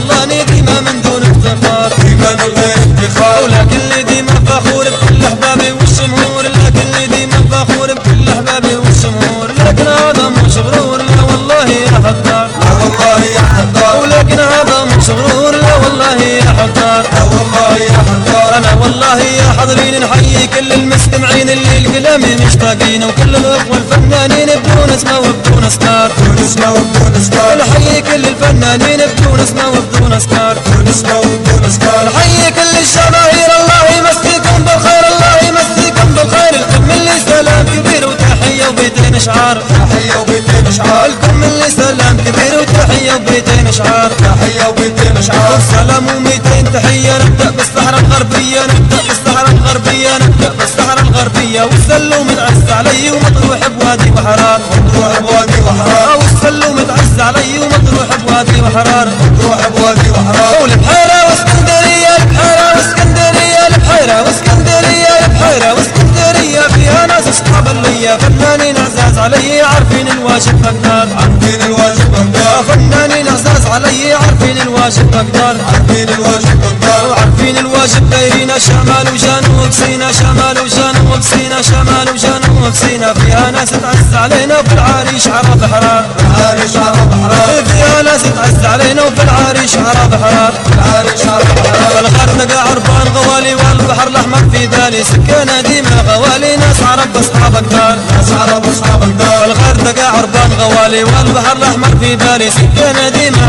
والله اني ديما من دون افتخار، ديما من غير افتخار. ولكني ديما فخور بكل احبابي والجمهور، لكني ديما فخور بكل احبابي والجمهور، لكن هذا مش غرور لا والله يا حضار، لا والله يا حضار. ولكن هذا مش غرور لا والله يا حضار، لا والله يا حضار. انا والله يا حاضرين نحيي كل المستمعين اللي الكلامي مشتاقين، وكل الاخوه الفنانين بدون اسماء وبدون اسكار، بدون اسماء وبدون اسكار. نحيي كل الفنانين بدون اسماء وبدون اسكار، بدون اسماء وبدون اسكار. نحيي كل الجماهير الله يمسيكم بالخير، الله يمسيكم بالخير، الكم اللي سلام كبير وتحيه وبيتين اشعار، تحية وبيتين اشعار. الكم اللي سلام كبير وتحيه وبيتين اشعار، تحية وبيتين اشعار. سلام و200 تحيه. نبدا بالصحراء الغربيه، نبدا بالصحراء الغربيه، نبدا بالصحراء الغربيه، والسلو متعز علي ومطروح بوادي وحرار، مطروح بوادي وحرار. والسلو متعز علي ومطروح بوادي وحرار، مطروح بوادي وحرار. والبحيره واسكندريه، البحيره واسكندريه، البحيره واسكندريه، البحيره واسكندريه، فيها ناس اصحاب ليا فنانين عزاز علي عارفين الواجب بقدر، عارفين الواجب بقدر. فنانين عزاز علي عارفين الواجب بقدر، عارفين الواجب بقدر. وعارفين الواجب دايرين شمال وجنوب سينا، شمال وجنوب سينا، شمال وجنوب سينا، فيها ناس تعز علينا وفي العريش عرب حرار، العريش عرب حرار. فيها ناس تعز علينا وفي العريش عرب حرار، العريش عرب حرار. الغردقة عربان غوالي والبحر الأحمر في بالي سكانة ديما غوالي، ناس عرب أصحاب الدار، ناس عرب اصحاب الدار. الغردقة عربان غوالي والبحر الأحمر في بالي سكانة ديما